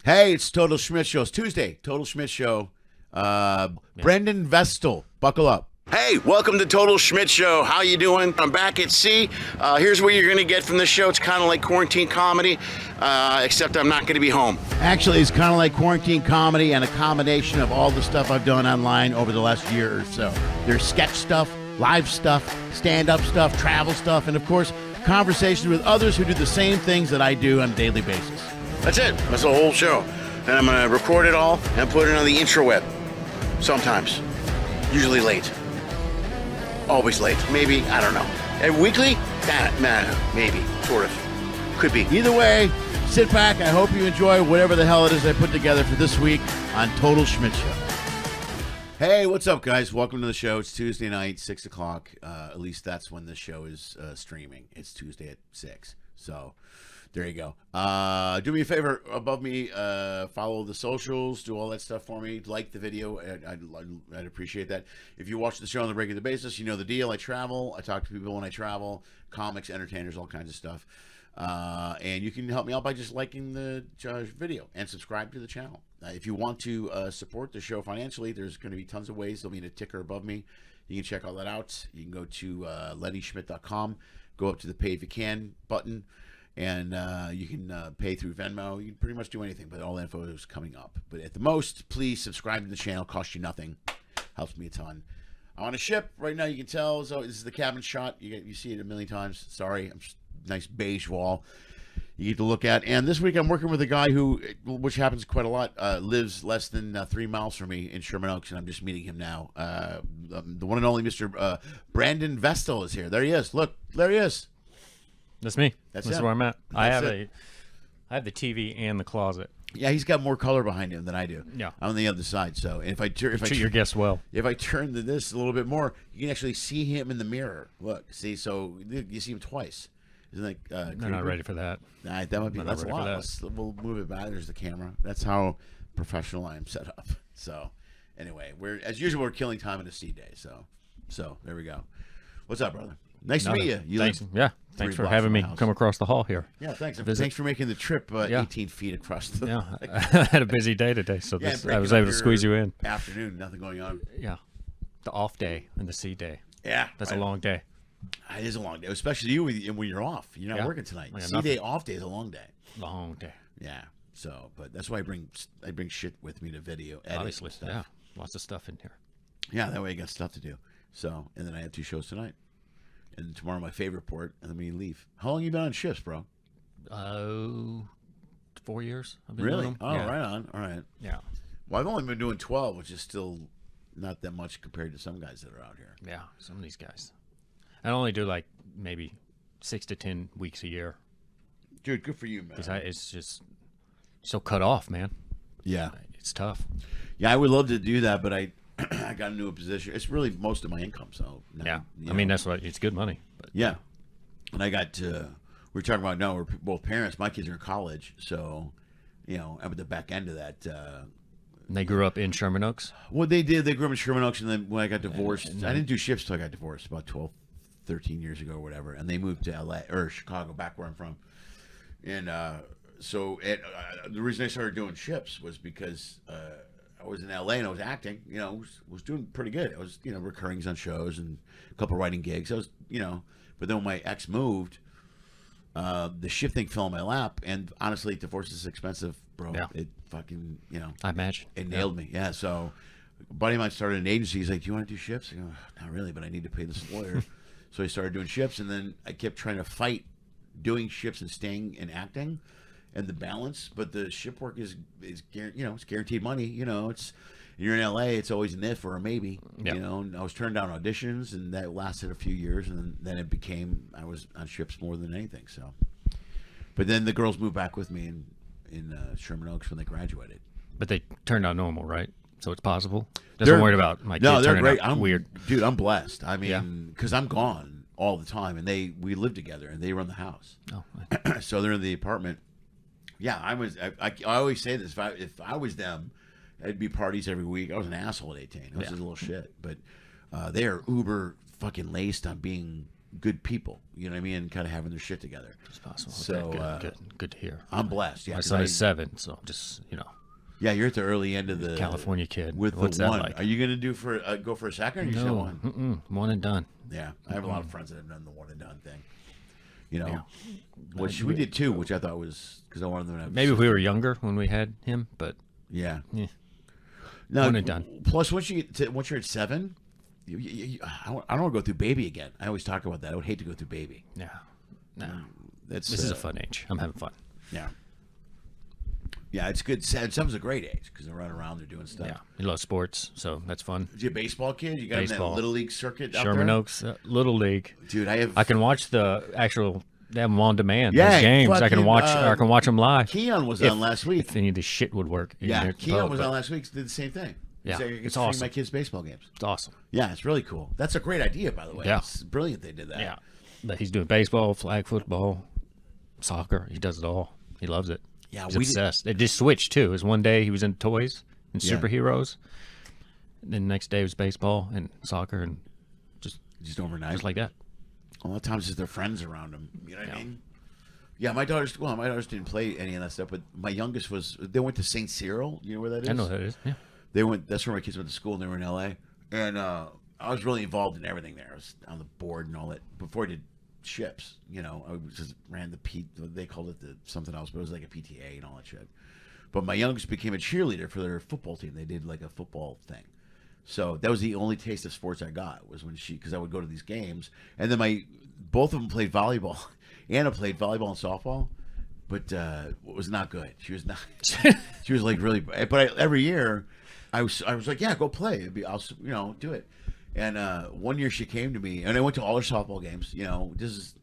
Hey, it's Total Schmidt Show. It's Tuesday. Total Schmidt Show. Brendan Vestal. Buckle up. Hey, welcome to Total Schmidt Show. How you doing? I'm back at sea. Here's what you're going to get from the show. It's kind of like quarantine comedy, except I'm not going to be home. Actually, it's kind of like quarantine comedy and a combination of all the stuff I've done online over the last year or so. There's sketch stuff, live stuff, stand-up stuff, travel stuff, and of course, conversations with others who do the same things that I do on a daily basis. That's it. That's the whole show. And I'm going to record it all and put it on the intraweb. Sometimes. Usually late. Always late. Maybe. I don't know. And weekly? Maybe. Sort of. Could be. Either way, sit back. I hope you enjoy whatever the hell it is I put together for this week on Total Schmidt Show. Hey, what's up, guys? Welcome to the show. It's Tuesday night, 6 o'clock. At least that's when the show is streaming. It's Tuesday at 6. So... there you go. Do me a favor above me. Follow the socials. Do all that stuff for me. Like the video. I'd appreciate that. If you watch the show on a regular basis, you know the deal. I travel. I talk to people when I travel. Comics, entertainers, all kinds of stuff. And you can help me out by just liking the video and subscribe to the channel. If you want to support the show financially, there's going to be tons of ways. There'll be a ticker above me. You can check all that out. You can go to LennySchmidtComedy. Go up to the PAYIFUCAN button. And you can pay through Venmo. You can pretty much do anything, but all the info is coming up. But at the most, please subscribe to the channel. Costs you nothing. Helps me a ton. I'm on a ship right now. You can tell. So this is the cabin shot. You see it a million times. Sorry. Nice beige wall you get to look at. And this week I'm working with a guy who, which happens quite a lot, lives less than 3 miles from me in Sherman Oaks, and I'm just meeting him now. The one and only Mr. Brendan Vestal is here. There he is. Look, there he is. That's me. That's where I'm at. I have the TV and the closet. Yeah, he's got more color behind him than I do. Yeah, I'm on the other side. So if I treat your guests well, if I turn to this a little bit more, you can actually see him in the mirror. Look, see, so you see him twice. Isn't that? They're not ready for that. That might be. That's a lot. We'll move it back. There's the camera. That's how professional I am set up. So anyway, as usual, we're killing time in a sea day. So there we go. What's up, brother? Nice to meet you. Thanks. Thanks for having me come across the hall here. Yeah, thanks. Thanks for making the trip 18 feet across the... Yeah, I had a busy day today, so I was able to squeeze you in. Afternoon, nothing going on. Yeah, the off day and the sea day. Yeah. That's a long day. It is a long day, especially you when you're off. You're not working tonight. Sea day, off day is a long day. Long day. Yeah, so, but that's why I bring shit with me to video, edit. Obviously, yeah, lots of stuff in here. Yeah, that way I got stuff to do. So, and then I have 2 shows tonight. And tomorrow my favorite port, and then we leave. How long you been on shifts, bro? 4 years. I've been really? Doing them. Oh, yeah. Right on. All right. Yeah. Well, I've only been doing 12, which is still not that much compared to some guys that are out here. Yeah, some of these guys. I only do like maybe 6 to 10 weeks a year. Dude, good for you, man. Because it's just so cut off, man. Yeah. It's tough. Yeah, I would love to do that, but I got into a position. It's really most of my income, so now, I mean that's what it's good money. But. Yeah, and I got we're talking about now. We're both parents. My kids are in college, so I'm at the back end of that. And they grew up in Sherman Oaks. Well, they did. They grew up in Sherman Oaks, and then when I got divorced, I didn't do shifts till I got divorced about 12, 13 years ago or whatever. And they moved to LA or Chicago, back where I'm from. And so the reason I started doing shifts was because. I was in LA and I was acting, was doing pretty good. I was, recurrings on shows and a couple writing gigs. I was, but then when my ex moved, the shift thing fell in my lap. And honestly, divorce is expensive, bro. Yeah. It fucking, I imagine. It nailed me. Yeah. So a buddy of mine started an agency. He's like, do you want to do shifts? I go, not really, but I need to pay this lawyer. So I started doing shifts, and then I kept trying to fight doing shifts and staying in acting. And the balance, but the ship work is it's guaranteed money. It's you're in LA, it's always an if or a maybe. Yeah. And I was turned down auditions, and that lasted a few years, and then it became I was on ships more than anything. So, but then the girls moved back with me in Sherman Oaks when they graduated. But they turned out normal, right? So it's possible. Don't worry about my kids turning great. out weird. Dude, I'm blessed. I mean, because I'm gone all the time, and we live together, and they run the house. Oh, so they're in the apartment. Yeah, I always say this. If I was them, it'd be parties every week. I was an asshole at 18. I was just a little shit. But they are uber fucking laced on being good people. You know what I mean? And kind of having their shit together. It's possible. So Okay, good to hear. I'm blessed. Yeah, my son is 7, so I'm just Yeah, you're at the early end of the California kid. with What's the that one. like? Are you gonna do go for a second? Or you just got one? One and done. Yeah, I have a lot of friends that have done the one and done thing. Yeah. Which we did too, which I thought was because I wanted them to have. Maybe if we were younger when we had him, but Yeah. No, one and done. Plus, once you're at 7, I don't want to go through baby again. I always talk about that. I would hate to go through baby. No. This is a fun age. I'm having fun. Yeah. Yeah, it's good. Seven's a great age because they're running around, they're doing stuff. Yeah, he loves sports, so that's fun. Is he a baseball kid? You got him in that little league circuit out Sherman there? Oaks, Little League. Dude, I can watch the actual. They have them on demand. Yeah, those games. I can watch. fucking, I can watch them live. Keon was on last week. If any of this shit would work. Yeah, Keon was on last week. Did the same thing. Yeah, it's awesome. My kids' baseball games. It's awesome. Yeah, it's really cool. That's a great idea, by the way. Yeah. It's brilliant they did that. Yeah, but he's doing baseball, flag football, soccer. He does it all. He loves it. Yeah, he's obsessed. It just switched too. It was one day he was into toys and superheroes, and then the next day it was baseball and soccer and just overnight, just like that. A lot of times it's their friends around them. You know what I mean? Yeah, my daughters didn't play any of that stuff, but my youngest they went to St. Cyril. You know where that is? I know that is. Yeah. That's where my kids went to school, and they were in LA. And I was really involved in everything there. I was on the board and all that before I did ships. I just ran they called it something else, but it was like a PTA and all that shit. But my youngest became a cheerleader for their football team. They did like a football thing. So that was the only taste of sports I got was because I would go to these games, and then both of them played volleyball. Anna played volleyball and softball, but was not good. She was not. She was like really. But every year, I was like, yeah, go play. I'll do it. And one year she came to me, and I went to all her softball games. This is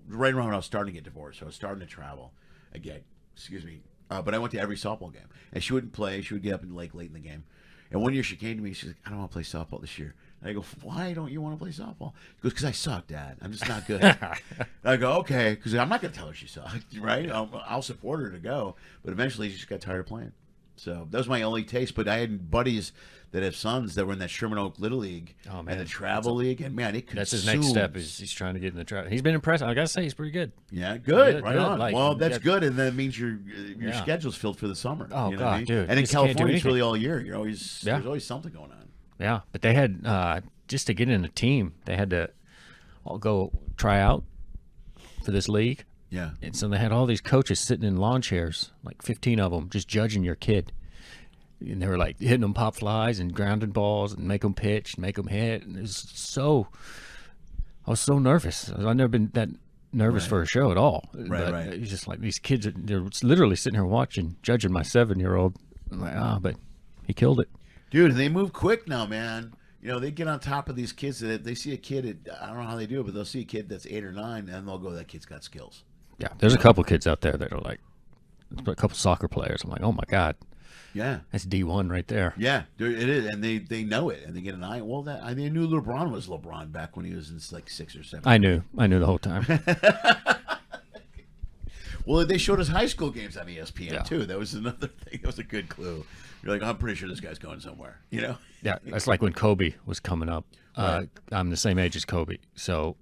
right around when I was starting to get divorced, so I was starting to travel again. Excuse me. But I went to every softball game, and she wouldn't play. She would get up late in the game. And one year she came to me. She's like, I don't want to play softball this year. And I go, why don't you want to play softball? She goes, because I suck, Dad. I'm just not good. And I go, okay, because I'm not going to tell her she sucked, right? I'll support her to go. But eventually she just got tired of playing. So that was my only taste. But I had buddies that have sons that were in that Sherman Oak Little League and the Travel League. And, man, that's his next step. He's trying to get in the travel. He's been impressed. I got to say, he's pretty good. Yeah, good. Right good. on. Well, that's good. And that means your schedule's filled for the summer. Oh, you know God, what I mean? dude. And in California, it's really all year. There's always something going on. Yeah, but they had, just to get in a team, they had to all go try out for this league. Yeah. And so they had all these coaches sitting in lawn chairs, like 15 of them, just judging your kid. And they were like hitting them pop flies and grounding balls and make them pitch and make them hit. And I was so nervous. I've never been that nervous for a show at all. Right. It was just like these kids, they're literally sitting here watching, judging my 7-year-old. I'm like, but he killed it. Dude, they move quick now, man. They get on top of these kids. That they see a kid, I don't know how they do it, but they'll see a kid that's 8 or 9, and they'll go, that kid's got skills. Yeah, there's a couple kids out there that are like, a couple soccer players. I'm like, oh, my God. Yeah. That's D1 right there. Yeah, it is, and they know it, and they get an eye. Well, they knew LeBron was LeBron back when he was in like 6 or 7. I knew the whole time. Well, they showed us high school games on ESPN, too. That was another thing. That was a good clue. You're like, I'm pretty sure this guy's going somewhere, Yeah, that's like when Kobe was coming up. Right. I'm the same age as Kobe. So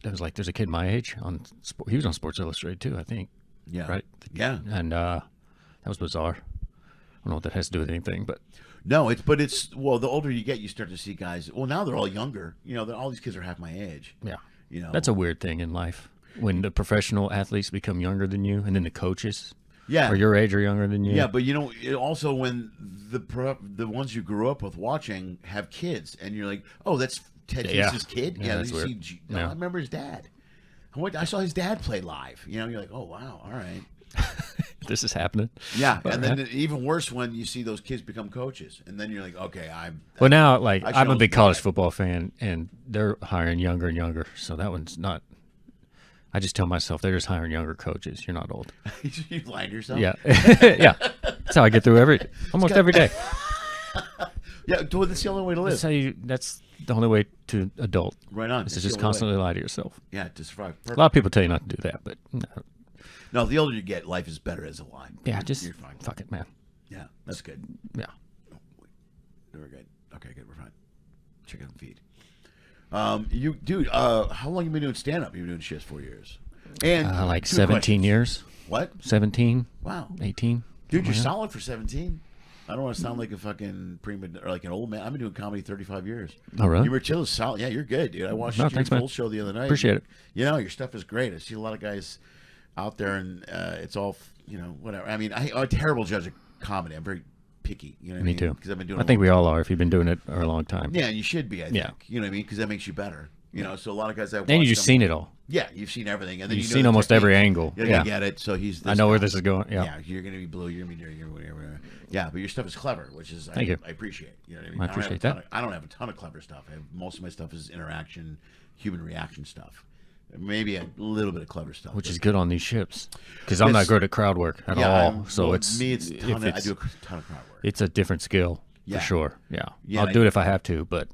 there was like, there's a kid my age. He was on Sports Illustrated, too, I think. Yeah. Right? Yeah. And that was bizarre. I don't know what that has to do with anything, but... No, the older you get, you start to see guys. Well, now they're all younger. All these kids are half my age. Yeah. That's a weird thing in life. When the professional athletes become younger than you, and then the coaches are your age or younger than you. Yeah, but also when the ones you grew up with watching have kids, and you're like, oh, that's Ted Case's kid? Yeah, that's weird. I remember his dad. I saw his dad play live. You're like, oh, wow, all right. This is happening. Yeah, and then even worse when you see those kids become coaches, and then you're like, okay, I'm a big college football fan, and they're hiring younger and younger, so that one's not. I just tell myself they're just hiring younger coaches. You're not old. You lying to yourself? Yeah, yeah. That's how I get through almost every day. Yeah, that's the only way to live. That's the only way to adult. Right on. Is to just constantly lie to yourself. Yeah, to survive. Perfect. A lot of people tell you not to do that, but no. No, the older you get, life is better as a lie. Yeah, you're fine. Fuck it, man. Yeah, that's good. Yeah. We're good. Okay, good. We're fine. Check out the feed. You, dude, how long you been doing stand-up? You've been doing shit 4 years. And like 17 years. What? 17. Wow. 18. Dude, you're solid for 17. I don't want to sound like a fucking prima or like an old man. I've been doing comedy 35 years. Oh, really? You were chill, solid. Yeah, you're good, dude. I watched your thanks, full man. show the other night. Appreciate it. You know, your stuff is great. I see a lot of guys out there, and it's all, you know, whatever. I mean, I'm a terrible judge of comedy. I'm very picky. You know what I mean? Me too. Because I've been doing. I think we all are if you've been doing it for a long time. Yeah, and you should be. I think. Yeah. You know what I mean? Because that makes you better. You know, so a lot of guys. And you just seen it all. Yeah, you've seen everything, and then You've you know seen the almost technique. every angle. You're Yeah, gonna get it. So he's. I know where this is going. Yeah. Yeah, you're gonna be blue. You're gonna be. Yeah, but your stuff is clever, which is Thank you. I appreciate. You know what I mean? I appreciate that. I don't have a ton of clever stuff. Most of my stuff is interaction, human reaction stuff. Maybe a little bit of clever stuff, Which is good on these ships because I'm not good at crowd work at all. So well, it's me. It's I do a ton of crowd work. It's a different skill Yeah. for sure. Yeah, Yeah, I'll do it if I have to, but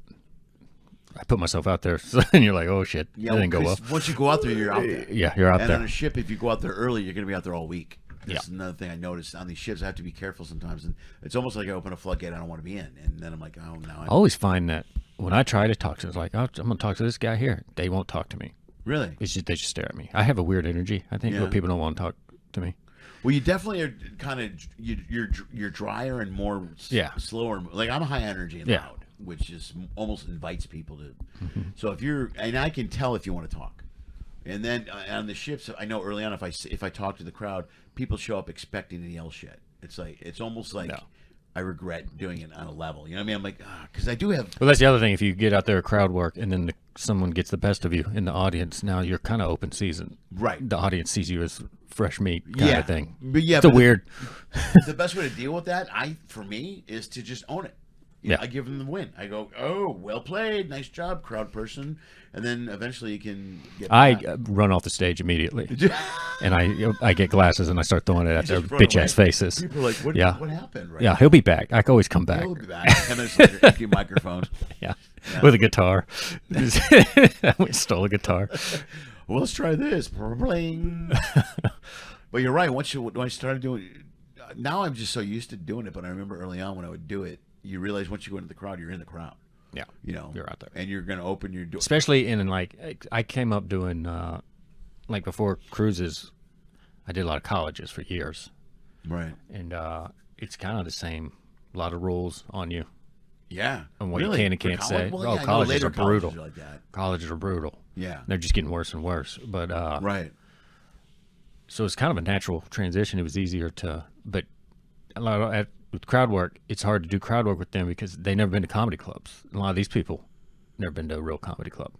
I put myself out there, and you're like, oh shit, Yeah, that didn't go well. Once you go out there, you're out there. Yeah, you're out And there. on a ship, if you go out there early, you're going to be out there all week. That's Yeah. another thing I noticed on these ships. I have to be careful sometimes, and it's almost like I open a floodgate I don't want to be in, and then I'm like, oh no. I always find that when I try to talk to, it's like, oh, I'm going to talk to this guy here. They won't talk to me. Really? It's just, they just stare at me. I have a weird energy. I think Yeah. where people don't want to talk to me. Well, you definitely are kind of you're drier and more slower. Like I'm high energy and loud, which is almost invites people to. So if you're, and I can tell if you want to talk. And then on the ships, I know early on if I talk to the crowd, people show up expecting to yell shit. It's like it's almost like I regret doing it on a level. You know what I mean? I'm like, because I do have. Well, that's the other thing. If you get out there crowd work and then someone gets the best of you in the audience, now you're kind of open season. Right. The audience sees you as fresh meat kind of thing. But yeah, it's a weird. The best way to deal with that, for me, is to just own it. Yeah. I give them the win. I go, oh, well played, nice job, crowd person, and then eventually you can get. I run off the stage immediately, and I get glasses and I start throwing it at their bitch ass faces. People are like, what happened? Right? Yeah, he'll be back. I can always come back. He'll be back. 10 minutes later, empty microphone. Yeah, with a guitar. We stole a guitar. Well, let's try this. Bling. But you're right. When I started doing, now I'm just so used to doing it. But I remember early on when I would do it, you realize once you go into the crowd, you're in the crowd. Yeah, you know, you're out there, and you're going to open your door. Especially in like I came up doing like before cruises, I did a lot of colleges for years, right? And it's kind of the same. A lot of rules on you. Yeah, and what you can and can't say. Well, colleges are brutal. Colleges, like that. Colleges are brutal. Yeah, they're just getting worse and worse. But right. So it's kind of a natural transition. It was easier to, but a lot of with crowd work, it's hard to do crowd work with them because they've never been to comedy clubs. A lot of these people never been to a real comedy club,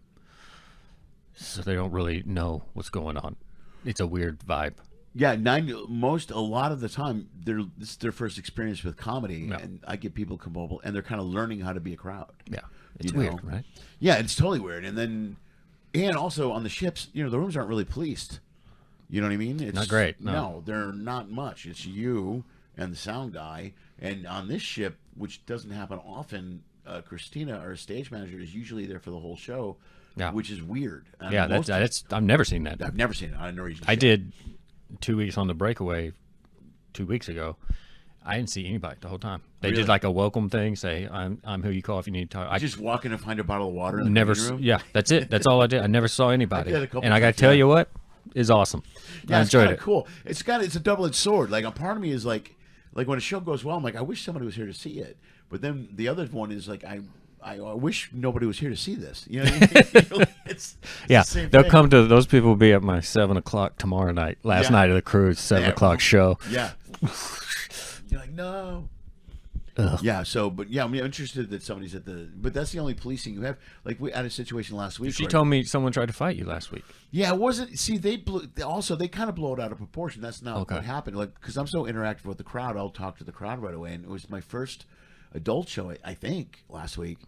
so they don't really know what's going on. It's a weird vibe. Yeah, a lot of the time, this is their first experience with comedy, and I get people come over, and they're kind of learning how to be a crowd. Yeah, it's weird, right? Yeah, it's totally weird. And also on the ships, the rooms aren't really policed. You know what I mean? It's not great. No, they're not much. It's you and the sound guy. And on this ship, which doesn't happen often, Christina, our stage manager, is usually there for the whole show, which is weird. Yeah, that's I've never seen that. I've never seen it on a Norwegian ship. I did 2 weeks on the breakaway 2 weeks ago. I didn't see anybody the whole time. They did like a welcome thing, say, I'm who you call if you need to talk. I just walk in and find a bottle of water in the never room? Yeah, that's it. That's all I did. I never saw anybody. And I got to tell you what, is awesome. Yeah, I enjoyed it. Cool. It's a double-edged sword. Like a part of me is like when a show goes well, I'm like, I wish somebody was here to see it. But then the other one is like, I wish nobody was here to see this. You know what I mean? It's yeah, the same they'll thing. come to, those people will be at my 7 o'clock tomorrow night. Last night of the cruise, 7 o'clock show. Yeah. You're like, no. Ugh. Yeah, I'm interested that somebody's but that's the only policing you have. Like we had a situation last week. She told me someone tried to fight you last week. Yeah, it wasn't. See, they kind of blow it out of proportion. That's not what happened. Like, because I'm so interactive with the crowd, I'll talk to the crowd right away. And it was my first adult show, I think, last week.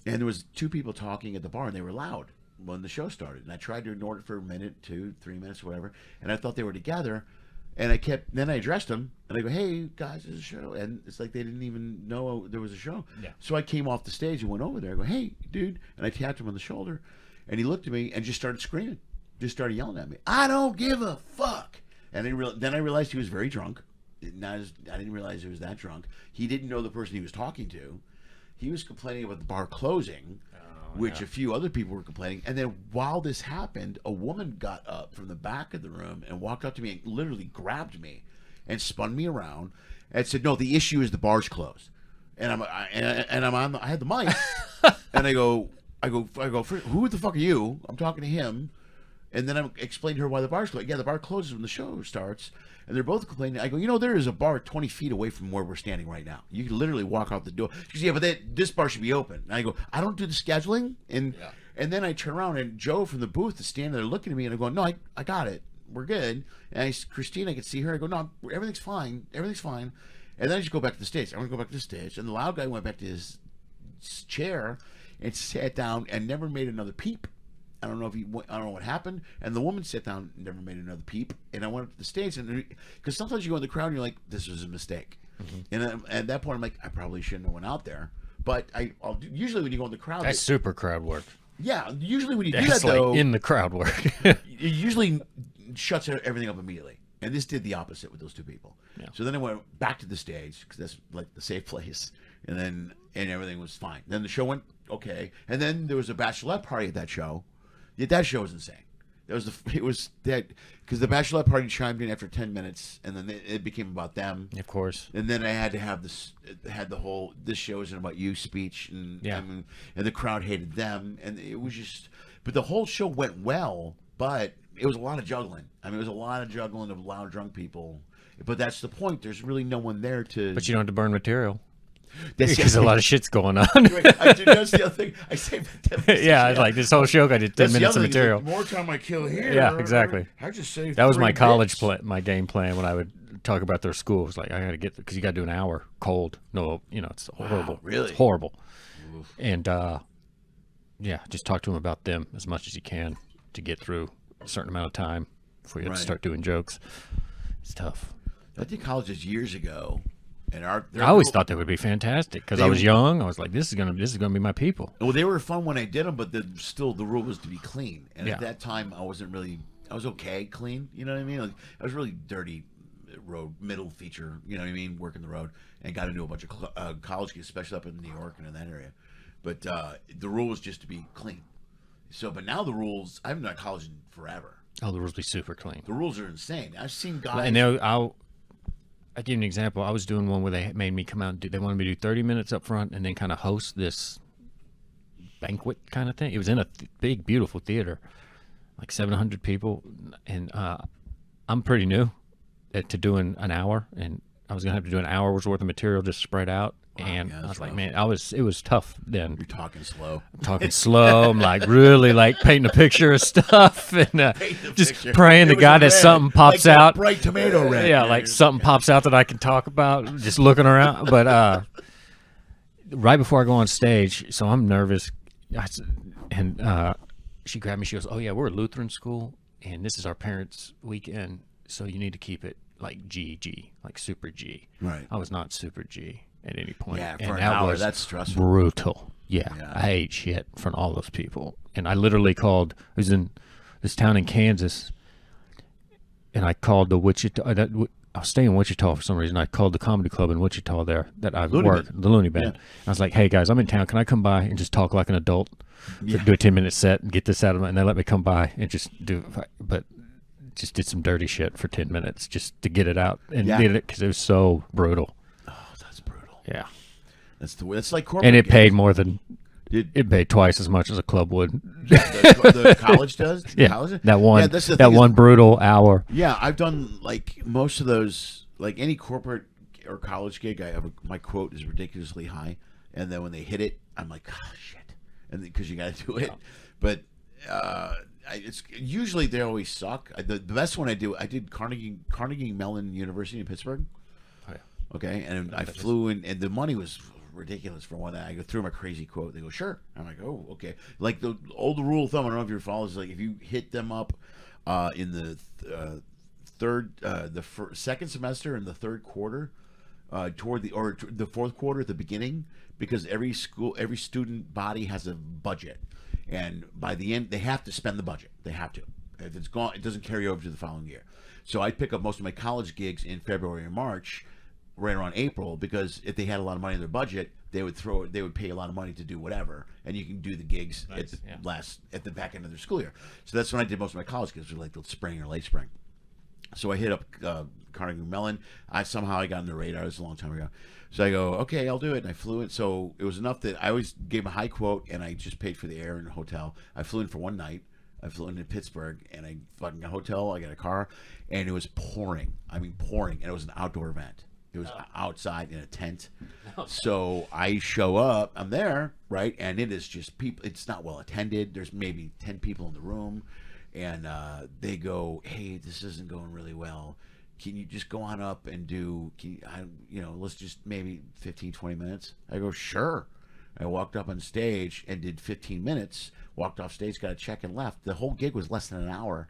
And there was 2 people talking at the bar, and they were loud when the show started. And I tried to ignore it for a minute, 2, 3 minutes, whatever. And I thought they were together. And then I addressed them, and I go, hey, guys, there's a show. And it's like they didn't even know there was a show. Yeah. So I came off the stage and went over there. I go, hey, dude. And I tapped him on the shoulder. And he looked at me and just started screaming. Just started yelling at me. I don't give a fuck. And then I realized he was very drunk. I didn't realize he was that drunk. He didn't know the person he was talking to. He was complaining about the bar closing. which a few other people were complaining. And then while this happened, a woman got up from the back of the room and walked up to me and literally grabbed me and spun me around and said, "No, the issue is the bar's closed." And I had the mic, and I go, "Who the fuck are you?" I'm talking to him, and then I explained to her why the bar's closed. Yeah, the bar closes when the show starts, and they're both complaining. I go, there is a bar 20 feet away from where we're standing right now. You can literally walk out the door. She goes, "Yeah, but this bar should be open." And I go, "I don't do the scheduling," and then I turn around, and Joe from the booth is standing there looking at me, and I go, "No, I got it. We're good." And Christine, I could see her. I go, "No, everything's fine. Everything's fine." And then I just go back to the stage. I want to go back to the stage. And the loud guy went back to his chair and sat down and never made another peep. I don't know what happened. And the woman sat down and never made another peep. And I went up to the stage. And because sometimes you go in the crowd and you're like, this was a mistake. And at that point, I'm like, I probably shouldn't have went out there. But usually when you go in the crowd. That's super crowd work. Yeah. Usually when you do That's that, though. Like in the crowd work. It usually shuts everything up immediately. And this did the opposite with those two people. Yeah. So then I went back to the stage because that's like the safe place, and everything was fine. Then the show went okay, and then there was a bachelorette party at that show. Yeah, that show was insane. Because the bachelorette party chimed in after 10 minutes, and then it became about them. Of course. And then I had to have this show isn't about you speech, and the crowd hated them, and it was just. But the whole show went well, but. It was a lot of juggling. I mean, it was a lot of juggling of loud, drunk people. But that's the point. There's really no one there to... But you don't have to burn material. Because a lot of shit's going on. That's the other thing. I say... Yeah, it's like this whole show got 10 minutes of material. Like, more time I kill here. Yeah, exactly. I just saved That was my college my game plan when I would talk about their school. It's like, I got to get... Because you got to do an hour cold. No, it's horrible. Wow, really? It's horrible. Oof. And, just talk to them about them as much as you can to get through a certain amount of time before you have to start doing jokes. It's tough. I did colleges years ago, and I always thought they would be fantastic because I was young. I was like, this is gonna be my people. Well, they were fun when I did them, but still the rule was to be clean. And at that time, I was okay clean. You know what I mean? Like, I was really dirty road middle feature. You know what I mean? Working the road, and got into a bunch of college gigs, especially up in New York and in that area. But the rule was just to be clean. So, but now the rules, I haven't done college in forever. Oh, the rules be super clean. The rules are insane. I've seen guys. And I'll give you an example. I was doing one where they made me come out and they wanted me to do 30 minutes up front and then kind of host this banquet kind of thing. It was in a big, beautiful theater, like 700 people. And I'm pretty new to doing an hour. And I was going to have to do an hour's worth of material just spread out. Wow, and I was like, man, it was tough then. You're talking slow. I'm talking slow. I'm like really like painting a picture of stuff and just praying to God that something pops like out. Bright tomato red. Yeah, like something pops out that I can talk about. Just looking around, but right before I go on stage, so I'm nervous, and she grabbed me. She goes, "Oh yeah, we're a Lutheran school, and this is our parents' weekend, so you need to keep it like G, like super G." Right. I was not super G at any point. Yeah, and for an hour, that's stressful. Brutal. Yeah, I ate shit from all those people. And I literally called, I was in this town in Kansas, and I called the Wichita, I was staying in Wichita for some reason. I called the comedy club in Wichita there that I worked, the Looney Band. Yeah. I was like, hey guys, I'm in town. Can I come by and just talk like an adult? Do a 10-minute set and get this out of my, and they let me come by and just just did some dirty shit for 10 minutes just to get it out and did it because it was so brutal. Yeah, that's like corporate. And it paid more than it paid twice as much as a club would. The college does. That one brutal hour. Yeah, I've done like most of those. Like any corporate or college gig, my quote is ridiculously high, and then when they hit it, I'm like, oh shit, and because you got to do it. Yeah. But it's usually they always suck. The best one I did Carnegie Mellon University in Pittsburgh. Okay, and I flew in, and the money was ridiculous for one. I go through my crazy quote. They go, sure. I'm like, oh, okay. Like the old rule of thumb, I don't know if you follow, is like if you hit them up in the second semester and the third quarter, toward the fourth quarter at the beginning, because every student body has a budget, and by the end they have to spend the budget. They have to. If it's gone, it doesn't carry over to the following year. So I pick up most of my college gigs in February and March. Right around April, because if they had a lot of money in their budget, they would pay a lot of money to do whatever, and you can do the gigs Nice, at the back end of their school year. So that's when I did most of my college gigs, were like the spring or late spring. So I hit up Carnegie Mellon. I got on the radar. It was a long time ago. So I go, okay, I'll do it. And I flew in. So it was enough that I always gave a high quote, and I just paid for the air and the hotel. I flew in for one night. I flew into Pittsburgh, and I fucking got a hotel. I got a car, and it was pouring. I mean, pouring. And it was an outdoor event. It was outside in a tent. So I show up. I'm there, right? And it is just people. It's not well attended. There's maybe 10 people in the room. And they go, hey, this isn't going really well. Can you just go on up and let's just maybe 15, 20 minutes? I go, sure. I walked up on stage and did 15 minutes, walked off stage, got a check, and left. The whole gig was less than an hour.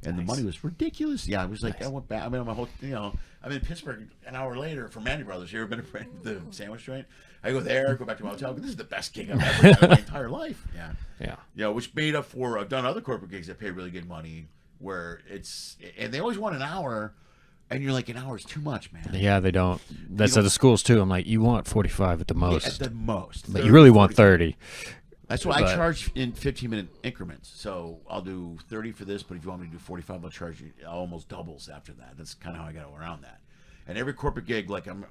And the money was ridiculous. Yeah, I was like, I went back. I mean, I'm in Pittsburgh an hour later for Mandy Brothers. You ever been to the sandwich joint? I go there, go back to my hotel. This is the best gig I've ever done in my entire life. Yeah. Yeah. You know, which made up for, I've done other corporate gigs that pay really good money and they always want an hour, and you're like, an hour is too much, man. Yeah, they don't. That's at the schools, too. I'm like, you want 45 at the most. At the most. But you really want 30. That's why I charge in 15-minute increments. So I'll do 30 for this, but if you want me to do 45, I'll charge you almost doubles after that. That's kind of how I got around that. And every corporate gig, like I'm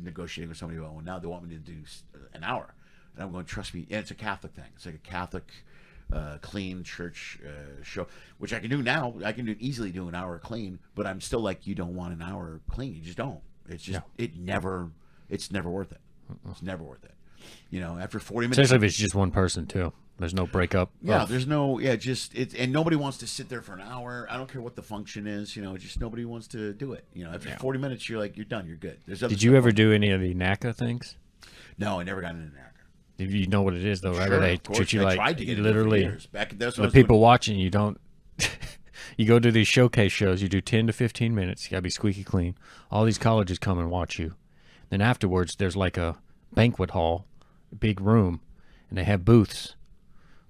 negotiating with somebody about, well, now they want me to do an hour. And I'm going, trust me, and it's a Catholic thing. It's like a Catholic clean church show, which I can do now. I can easily do an hour clean, but I'm still like, you don't want an hour clean. You just don't. It's just, it's never worth it. It's never worth it. You know, after 40 minutes. Especially if it's just one person, too. There's no breakup. Yeah, there's no, and nobody wants to sit there for an hour. I don't care what the function is, just nobody wants to do it. After 40 minutes, you're like, you're done, you're good. Did you ever do any of the NACA things? No, I never got into NACA. You know what it is, though, right? Sure, They treat you like, tried to get literally, years. the people watching, you don't, you go to these showcase shows, you do 10 to 15 minutes, you got to be squeaky clean. All these colleges come and watch you. Then afterwards, there's like a banquet hall, big room, and they have booths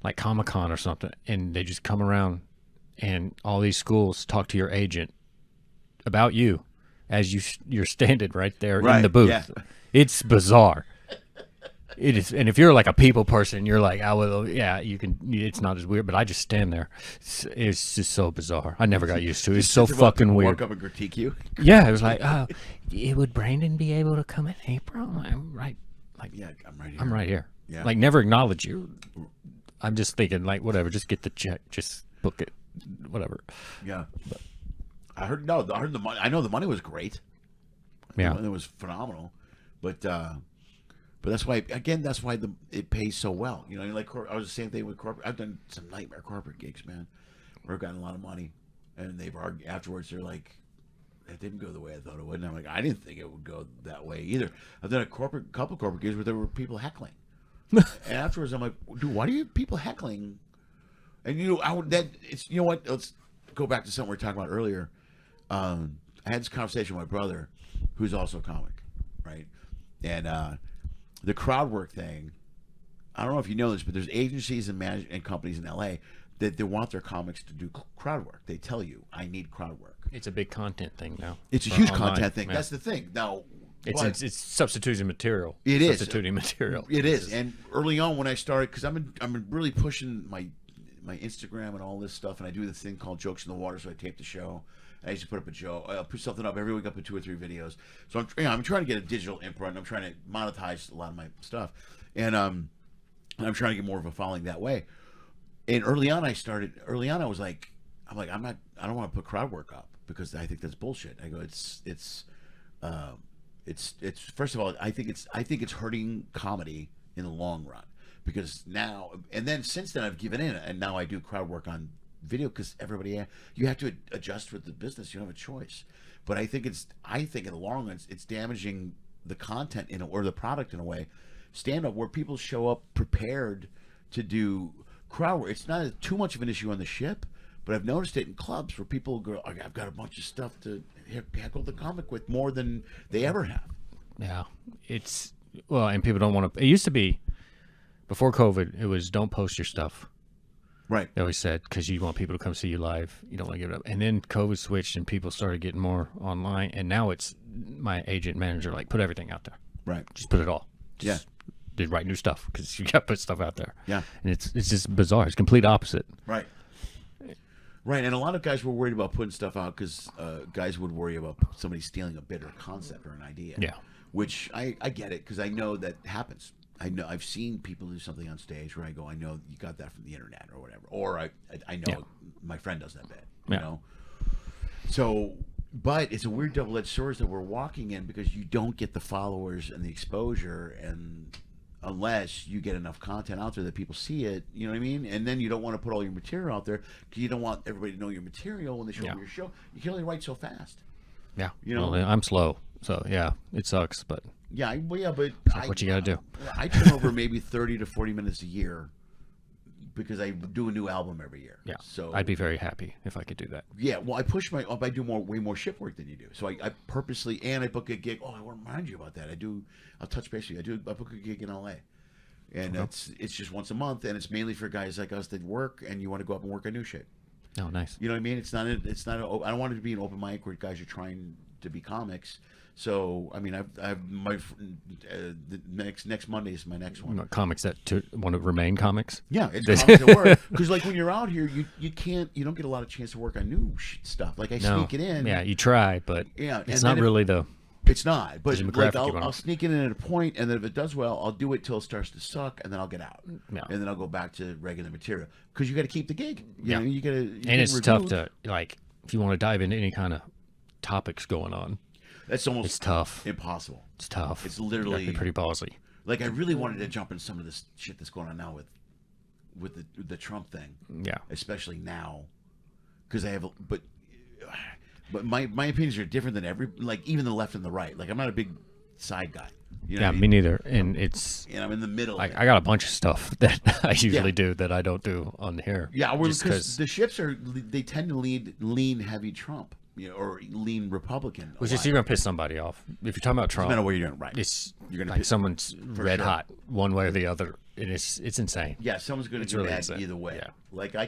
like Comic-Con or something, and they just come around, and all these schools talk to your agent about you as you're standing right there in the booth. Yeah. It's bizarre. It is, and if you're like a people person, you're like, you can. It's not as weird, but I just stand there. It's just so bizarre. I never got used to it. It's so fucking weird. Walk up and critique you. Yeah, it was like, would Brandon be able to come in April? I'm right. Like, yeah, I'm right here. I'm right here. Yeah. Like, never acknowledge you. I'm just thinking, like, whatever. Just get the check. Just book it. Whatever. Yeah. But I heard the money. I know the money was great. Yeah. It was phenomenal, but that's why it pays so well. Like I was the same thing with corporate. I've done some nightmare corporate gigs, man, where I've gotten a lot of money, and they've argued afterwards. They're like, it didn't go the way I thought it would. And I'm like, I didn't think it would go that way either. I've done a couple corporate gigs where there were people heckling. And afterwards, I'm like, dude, why do you have people heckling? And you know what? Let's go back to something we were talking about earlier. I had this conversation with my brother, who's also a comic, right? And the crowd work thing, I don't know if you know this, but there's agencies and companies in LA that they want their comics to do crowd work. They tell you, I need crowd work. It's a big content thing now. It's a huge content thing. Yeah. That's the thing. Now, it's substituting material. It is substituting material. It is. And early on when I started, because I'm really pushing my Instagram and all this stuff, and I do this thing called Jokes in the Water, so I tape the show. I used to put up a joke. I'll put something up every week, up to 2 or 3 videos. So I'm trying to get a digital imprint. And I'm trying to monetize a lot of my stuff, and I'm trying to get more of a following that way. And early on, I was like, I don't want to put crowd work up because I think that's bullshit. I go, it's first of all, I think it's hurting comedy in the long run, because now, and then since then I've given in, and now I do crowd work on video because you have to adjust with the business. You don't have a choice. But I think in the long run it's damaging the content or the product in a way. Stand up where people show up prepared to do crowd work. It's not too much of an issue on the ship, but I've noticed it in clubs where people go, I've got a bunch of stuff to heckle the comic with more than they ever have. Yeah, and people don't want to. It used to be before COVID. It was don't post your stuff. Right. They always said, because you want people to come see you live. You don't want to give it up. And then COVID switched and people started getting more online. And now it's my agent manager, like, put everything out there. Right. Just put it all. Did write new stuff because you got to put stuff out there. Yeah. And it's just bizarre. It's complete opposite. Right. Right, and a lot of guys were worried about putting stuff out because guys would worry about somebody stealing a bit or a concept or an idea. Yeah. Which I get it because I know that happens. I've seen people do something on stage where I go, I know you got that from the internet or whatever, or I know my friend does that bit. You know. So, but it's a weird double-edged sword that we're walking in because you don't get the followers and the exposure and. Unless you get enough content out there that people see it, you know what I mean? And then you don't want to put all your material out there because you don't want everybody to know your material when they show up your show. You can only write so fast. Yeah. You know? Well, I'm slow. So, yeah, it sucks. But but what you got to do. I turn over maybe 30 to 40 minutes a year because I do a new album every year. Yeah. So I'd be very happy if I could do that. Yeah. Well, I push I do way more shift work than you do. So I purposely, and I book a gig. Oh, I want to remind you about that. I'll touch base with you. I book a gig in LA. And it's just once a month, and it's mainly for guys like us that work and you want to go up and work on new shit. Oh, nice. You know what I mean? I don't want it to be an open mic where guys are trying to be comics. So I mean, I've my the next Monday is my next one. Comics that want to remain comics. Yeah, it's comics at work because like when you're out here, you don't get a lot of chance to work on new stuff. Like I sneak it in. Yeah, you try, but it's not really the. It's not, but like I'll sneak it in at a point, and then if it does well, I'll do it till it starts to suck, and then I'll get out, and then I'll go back to regular material because you got to keep the gig. You know, you got to. And it's tough to like if you want to dive into any kind of topics going on. It's tough. Impossible. It's tough. It's literally you gotta be pretty ballsy. Like I really wanted to jump in some of this shit that's going on now with the Trump thing. Yeah. Especially now, because I have, but my opinions are different than even the left and the right. Like I'm not a big side guy. You know me neither. And I'm in the middle. I got a bunch of stuff that I usually do that I don't do on here. Yeah, because the ships they tend to lean heavy Trump. Or lean Republican. Which is you're gonna piss somebody off if you're talking about Trump. No matter where you're doing, right? You're gonna like someone's red hot one way or the other, and it's insane. Yeah, someone's gonna get mad either way. Yeah. I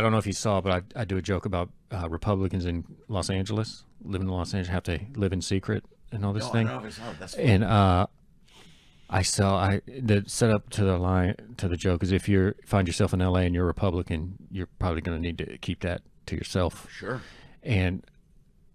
don't know if you saw, but I do a joke about Republicans in Los Angeles, living in Los Angeles, have to live in secret and all this thing. I don't know if I saw it. That's funny. The setup to the joke is if you find yourself in LA and you're a Republican, you're probably gonna need to keep that to yourself. Sure. And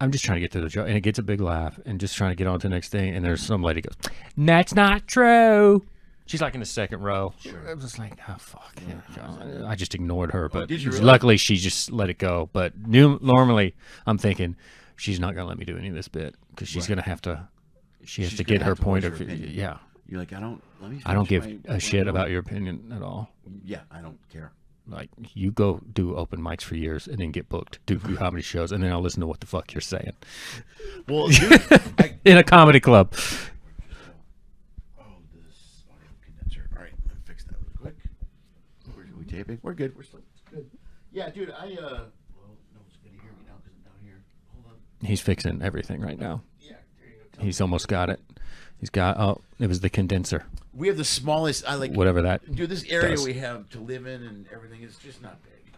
I'm just trying to get through the joke, and it gets a big laugh, and just trying to get on to the next thing, and there's some lady goes, "That's not true." She's like in the second row. Sure. I was just like, oh fuck. Yeah. I just ignored her, but luckily she just let it go. But normally I'm thinking she's not gonna let me do any of this bit because she's gonna have to. She has to get her point of view. Yeah. You're like, I don't give a shit about your opinion at all. Yeah, I don't care. Like, you go do open mics for years and then get booked, do comedy shows, and then I'll listen to what the fuck you're saying. Well, dude, in a comedy club. Oh, this audio condenser. All right, let me fix that real quick. Are we taping? We're good. We're still good. Yeah, dude, well, no one's going to hear me now because I'm down here. Hold on. He's fixing everything right now. Yeah, there you go. He's almost got it. It was the condenser. We have the smallest, whatever that. Dude, this area we have to live in and everything is just not big.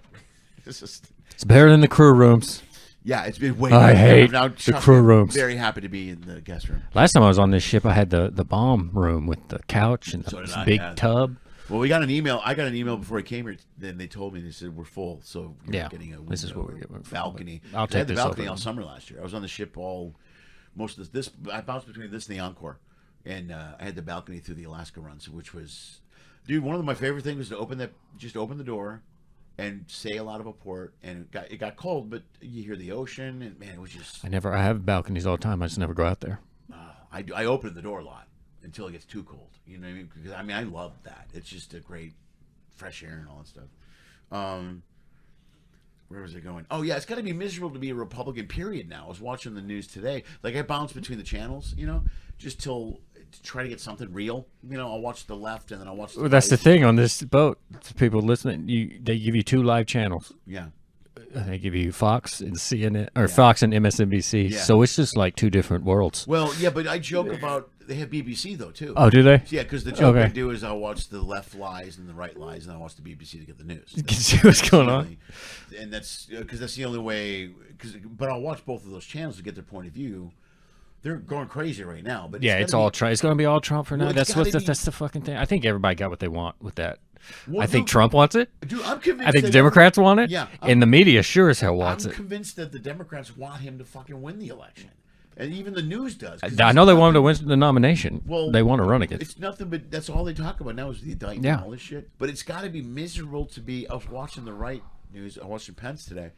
It's better than the crew rooms. Yeah, it's been way. I hate the crew rooms. Very happy to be in the guest room. Last time I was on this ship, I had the bomb room with the couch and the big tub. Well, we got an email. I got an email before I came here. Then they told me, they said we're full, so we're getting a this is what we're getting. Balcony. I'll take the this balcony all summer last year. I was on the ship most of this. I bounced between this and the Encore. And I had the balcony through the Alaska runs, which was, dude, one of my favorite things was to open the door and sail out of a port. And it got cold, but you hear the ocean, and man, it was just. I have balconies all the time. I just never go out there. I open the door a lot until it gets too cold. You know what I mean? Because I love that. It's just a great fresh air and all that stuff. Where was it going? Oh yeah, it's got to be miserable to be a Republican. Period. Now I was watching the news today. Like I bounce between the channels, just to try to get something real. I'll watch the left and then I'll watch the right. That's the thing on this boat. To people listening, they give you 2 live channels. Yeah. They give you Fox and CNN or Fox and MSNBC. Yeah. So it's just like 2 different worlds. Well, yeah, but I joke about they have BBC though too. Oh, do they? Yeah, because the joke I do is I'll watch the left lies and the right lies, and I'll watch the BBC to get the news. You can see what's going on. And that's because that's the only way. But I'll watch both of those channels to get their point of view. they're going crazy right now. But yeah, it's all Trump. It's going to be all Trump for now. Well, That's the fucking thing. I think everybody got what they want with that. Well, I think Trump wants it. Dude, I'm convinced. I think the Democrats want it. Yeah, and the media sure as hell wants I'm it. convinced that the Democrats want him to fucking win the election, and even the news does. I know they want him to win the nomination. Well, they want to run against. It's nothing but that's all they talk about now is the indictment and all this shit. But it's got to be miserable to be. I was watching the right news. I was watching Pence today.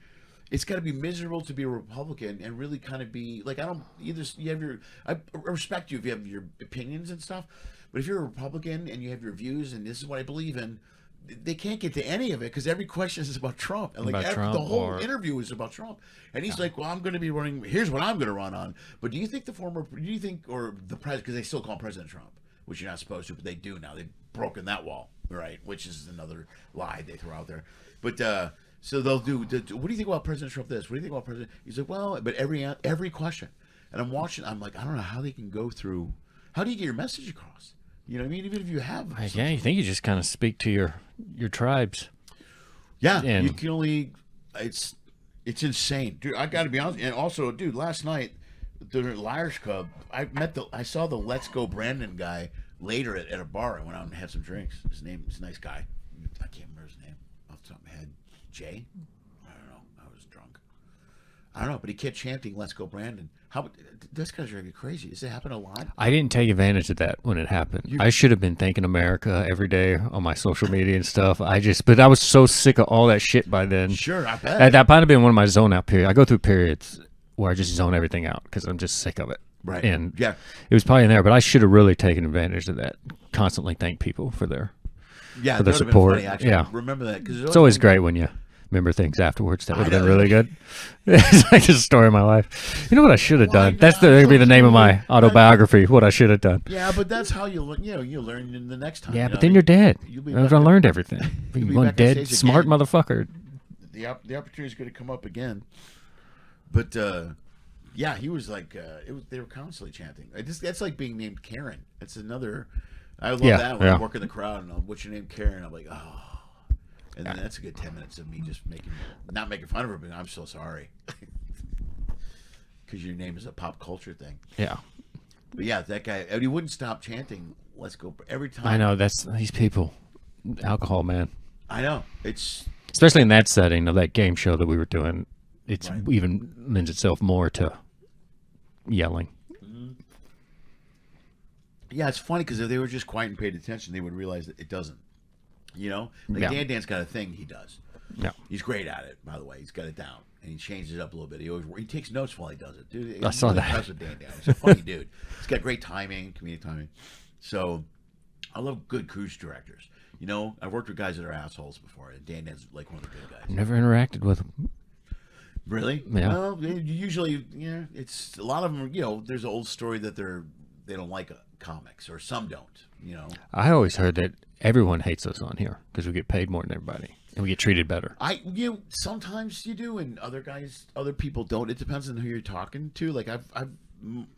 It's got to be miserable to be a Republican and really kind of be like, I don't either. You have your, I respect you if you have your opinions and stuff, but if you're a Republican and you have your views and this is what I believe in, they can't get to any of it because every question is about Trump and like the whole interview is about Trump. And he's like, well, I'm going to be running. Here's what I'm going to run on. But do you think the president, because they still call him President Trump, which you're not supposed to, but they do now. They've broken that wall, right? Which is another lie they throw out there. But so they'll do. What do you think about President Trump? This. What do you think about President? He's like, well, but every question, and I'm watching. I'm like, I don't know how they can go through. How do you get your message across? You know what I mean? Even if you have. Yeah, you think you just kind of speak to your tribes. Yeah, and you can only. It's insane, dude. I got to be honest. And also, dude, last night, the Liars Club. I saw the Let's Go Brandon guy later at a bar. I went out and had some drinks. His name is a nice guy. I can't remember his name off the top of my head. Jay? I don't know. I was drunk. I don't know, but he kept chanting, "Let's go, Brandon." How this guy's driving me crazy. Does it happen a lot? I didn't take advantage of that when it happened. I should have been thanking America every day on my social media and stuff. But I was so sick of all that shit by then. Sure, I bet. That might have been one of my zone out periods. I go through periods where I just zone everything out because I'm just sick of it. Right. And yeah, it was probably in there, but I should have really taken advantage of that. Constantly thank people for their support. Funny, yeah, remember that because it's always great when you remember things afterwards. That would have been really good. It's like a story of my life. You know what I should have done? That's going to be the name of my autobiography. What I should have done. Yeah, but that's how you learn. You learn in the next time. Yeah, but then you're dead. I learned everything. You're dead, smart motherfucker. The opportunity is going to come up again. But yeah, he was like, they were constantly chanting. That's like being named Karen. It's another. I love that when I work in the crowd and what's your name, Karen? I'm like, oh. And then that's a good 10 minutes of me just not making fun of her, but I'm so sorry. Because your name is a pop culture thing. Yeah. But yeah, that guy, and he wouldn't stop chanting, "Let's go," every time. I know, that's these people. Alcohol, man. I know. It's. Especially in that setting of that game show that we were doing, it's even lends itself more to yelling. Mm-hmm. Yeah, it's funny because if they were just quiet and paid attention, they would realize that it doesn't. You know, like Dan's got a thing he does. Yeah, he's great at it. By the way, he's got it down, and he changes it up a little bit. He takes notes while he does it, dude. I saw that. With Dan. He's a funny dude. He's got great timing, comedic timing. So, I love good cruise directors. You know, I've worked with guys that are assholes before, and Dan's like one of the good guys. Never interacted with him. Really? Yeah. Well, usually, it's a lot of them. You know, there's an old story that they don't like comics, or some don't. You know, I always heard that everyone hates us on here because we get paid more than everybody and we get treated better. Sometimes you do, and other people don't. It depends on who you're talking to. Like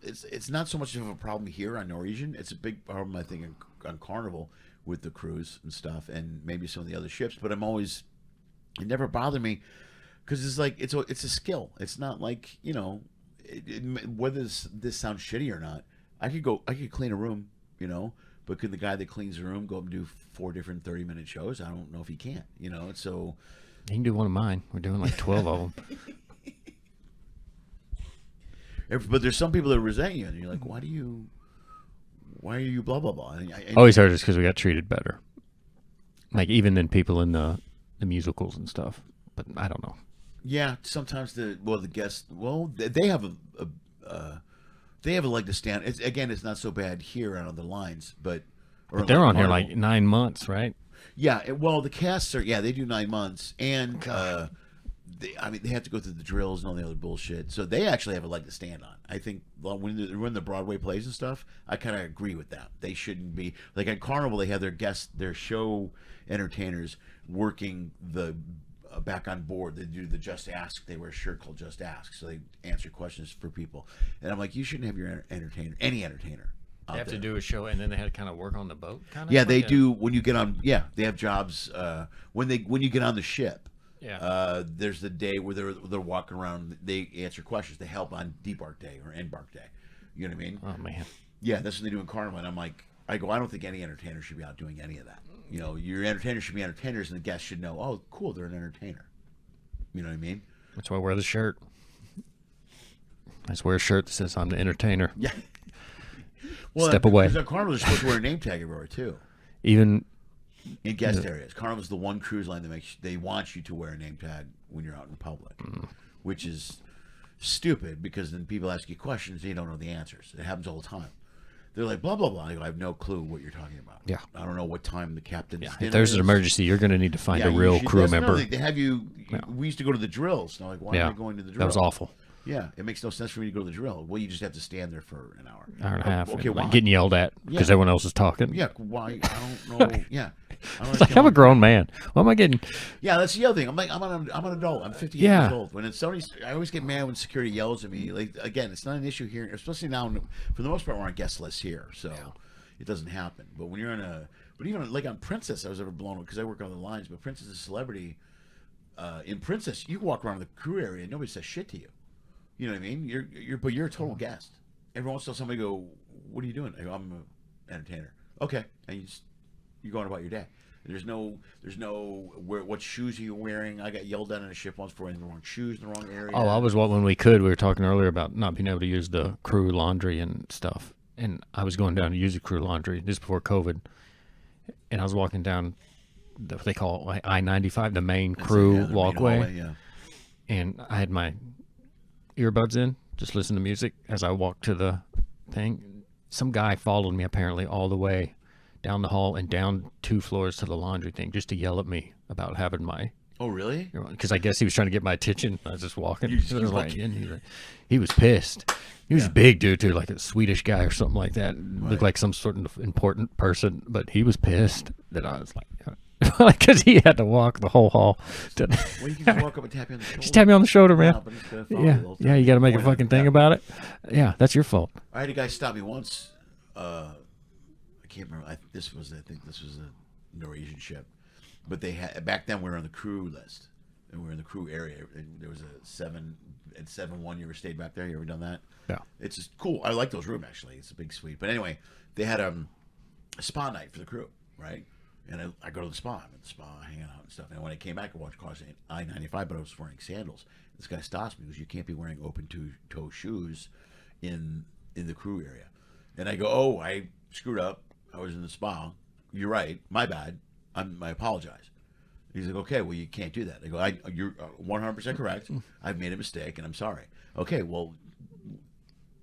it's not so much of a problem here on Norwegian. It's a big problem, I think, on Carnival with the cruise and stuff, and maybe some of the other ships. But it never bothered me because it's like it's a skill. It's not like whether this sounds shitty or not. I could clean a room, But could the guy that cleans the room go up and do 4 different 30-minute shows? I don't know if he can, So he can do one of mine. We're doing like 12 of them. But there's some people that resent you, and you're like, why are you blah blah blah? I always heard it's because we got treated better, like even than people in the musicals and stuff. But I don't know. Yeah, sometimes the guests, they have they have a leg to stand. It's not so bad here on other lines, but they're on here like 9 months, right? Yeah, the casts are they do 9 months, and they have to go through the drills and all the other bullshit. So they actually have a leg to stand on. I think when the Broadway plays and stuff, I kind of agree with that. They shouldn't be like at Carnival. They have their show entertainers working the. Back on board, they do the Just Ask. They wear a shirt called Just Ask, so they answer questions for people. And I'm like, you shouldn't have your any entertainer. They have to do a show, and then they had to kind of work on the boat. Yeah, they do when you get on. Yeah, they have jobs when you get on the ship. Yeah. There's the day where they're walking around. They answer questions. They help on debark day or embark day. You know what I mean? Oh man. Yeah, that's what they do in Carnival. And I go, I don't think any entertainer should be out doing any of that. You know, your entertainers should be entertainers, and the guests should know, oh, cool, they're an entertainer. You know what I mean? That's why I wear the shirt. I just wear a shirt that says I'm the entertainer. Yeah. Well, Step away. Because Carnival is supposed to wear a name tag everywhere too. Even in guest areas, Carnival's the one cruise line that they want you to wear a name tag when you're out in public, which is stupid because then people ask you questions and you don't know the answers. It happens all the time. They're like blah blah blah. I go, I have no clue what you're talking about. Yeah, I don't know what time the captain's dinner if there's is. an emergency, you're going to need to find a real crew member. They have you. We used to go to the drills. And I'm like, why am I going to the drill? That was awful. Yeah, it makes no sense for me to go to the drill. Well, you just have to stand there for an hour, hour and a half. Okay, why? Getting yelled at because everyone else is talking. Yeah, why? I don't know. Yeah, it's like I'm a grown man. Why am I getting? Yeah, that's the other thing. I'm like, I'm an adult. I'm 58 years old. When it's somebody, I always get mad when security yells at me. Like again, it's not an issue here, especially now. For the most part, we're on guest lists here, so it doesn't happen. But when you're but even like on Princess, I was ever blown because I work on the lines. But Princess is a celebrity. In Princess, you walk around the crew area, and nobody says shit to you. You know what I mean? You're a total guest. Every once in a while, somebody go, "What are you doing?" I go, "I'm an entertainer." Okay, and you're going about your day. There's no what shoes are you wearing? I got yelled at on a ship once for wearing the wrong shoes in the wrong area. Oh, I was when we could. We were talking earlier about not being able to use the crew laundry and stuff, and I was going down to use the crew laundry just before COVID, and I was walking down what they call like I-95, the main crew walkway, main hallway, and I had my earbuds in, just listen to music as I walked to the thing. Some guy followed me apparently all the way down the hall and down 2 floors to the laundry thing just to yell at me about having my. Oh really? Because I guess he was trying to get my attention. I was just walking. You He was pissed. He was a big dude too, like a Swedish guy or something like that. Right. Looked like some sort of important person, but he was pissed that I was like. Because he had to walk the whole hall. Well, you can just walk up and tap you on the shoulder. Just tap me on the shoulder, man. Yeah, you got to make a fucking thing about it. Yeah, that's your fault. I had a guy stop me once. I can't remember. I think this was a Norwegian ship, but they had back then we were on the crew list and we were in the crew area. And there was a 7-1. You ever stayed back there? You ever done that? Yeah. It's just cool. I like those rooms actually. It's a big suite. But anyway, they had a spa night for the crew, right? And I go to the spa. I'm at the spa, hanging out and stuff. And when I came back, I watched cars I-95, but I was wearing sandals. This guy stops me. He goes, "You can't be wearing open-toe shoes in the crew area." And I go, "Oh, I screwed up. I was in the spa. You're right. My bad. I apologize." He's like, "Okay, well, you can't do that." I go, "You're 100% correct. I've made a mistake, and I'm sorry." Okay, well,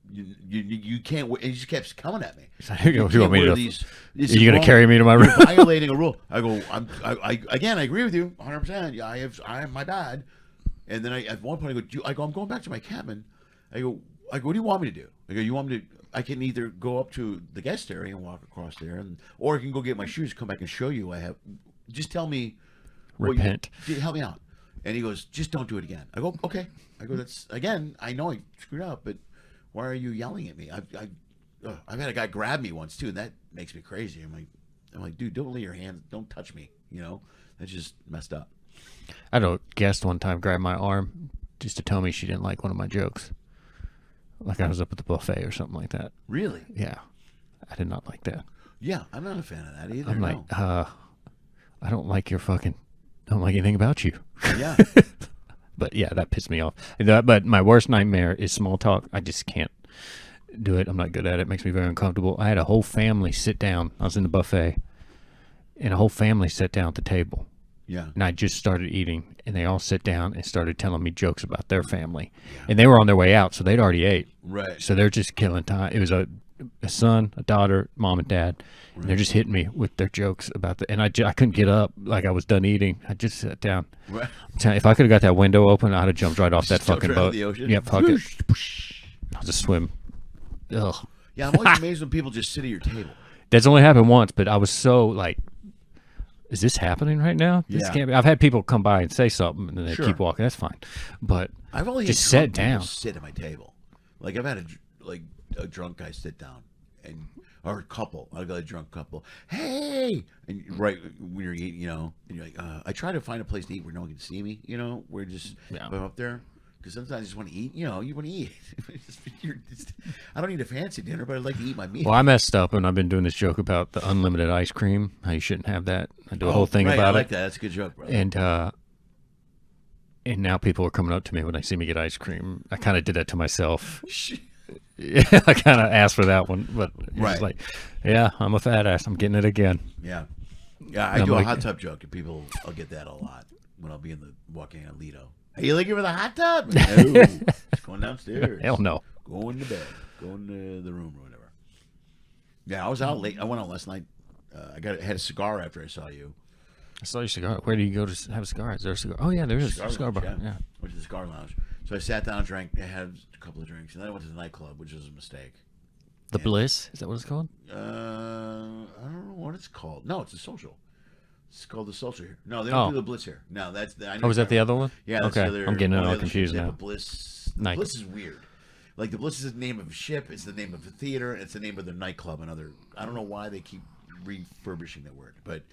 you can't. And he just kept coming at me. You want me to? Are you going to carry me to my room? You're violating a rule. I go. I agree with you 100%. Yeah, I have my bad. And then at one point I go. I'm going back to my cabin. I go. What do you want me to do? I go. You want me to? I can either go up to the guest area and walk across there, or I can go get my shoes, come back and show you I have. Just tell me. Repent. Help me out. And he goes, "Just don't do it again." I go, "Okay." I go, "That's again. I know I screwed up, but why are you yelling at me?" I've had a guy grab me once too, and that makes me crazy. I'm like, dude, don't lay your hands, don't touch me. You know, that's just messed up. I had a guest one time grab my arm just to tell me she didn't like one of my jokes. Like I was up at the buffet or something like that. Really? Yeah, I did not like that. Yeah, I'm not a fan of that either. I'm like, I don't like anything about you. Yeah. But yeah, that pissed me off. But my worst nightmare is small talk. I just can't do it. I'm not good at it. It makes me very uncomfortable. I had a whole family sit down. I was in the buffet, and a whole family sat down at the table. Yeah. And I just started eating, and they all sat down and started telling me jokes about their family. Yeah. And they were on their way out, so they'd already ate. Right. So they're just killing time. It was a son, a daughter, mom and dad. Right. And they're just hitting me with their jokes about and I couldn't get up. Like I was done eating. I just sat down. Right. If I could have got that window open, I'd have jumped right off that fucking boat. The ocean. Yeah, fuck it. I'll just swim. Ugh. Yeah, I'm always amazed when people just sit at your table. That's only happened once, but I was so like, is this happening right now? This can't be. I've had people come by and say something, and then they keep walking. That's fine. But I've only just sat down. Sit at my table. Like I've had a drunk guy sit down, or a couple. I got a drunk couple. Hey, and right when you're eating, and you're like, I try to find a place to eat where no one can see me. We're just I'm up there because sometimes I just want to eat. You want to eat. I don't need a fancy dinner, but I'd like to eat my meal. Well, I messed up, and I've been doing this joke about the unlimited ice cream. How you shouldn't have that. I do a whole thing about it. I like that. That's a good joke, bro. And now people are coming up to me when they see me get ice cream. I kind of did that to myself. Yeah, I kind of asked for that one, but it's like, yeah, I'm a fat ass. I'm getting it again. Yeah. Yeah, I do a hot tub joke, and I'll get that a lot when I'll be walking on Lido. Are you looking for the hot tub? No. It's going downstairs. Hell no. Going to bed. Going to the room or whatever. Yeah, I was out late. I went out last night. Had a cigar after I saw you. I saw your cigar. Where do you go to have a cigar? Is there a cigar? Oh, yeah, there is a cigar bar. Yeah. Went to the cigar lounge. So I sat down, drank. I had a couple of drinks, and then I went to the nightclub, which was a mistake. The Bliss? Is that what it's called? I don't know what it's called. No, it's a social. It's called the social here. No, they don't do the Bliss here. No, that's the. Was that the other one? Yeah, that's okay. The other, I'm getting it all confused now. The Bliss. The Bliss is weird. Like the Bliss is the name of a ship. It's the name of a theater. It's the name of their nightclub. I don't know why they keep refurbishing that word, but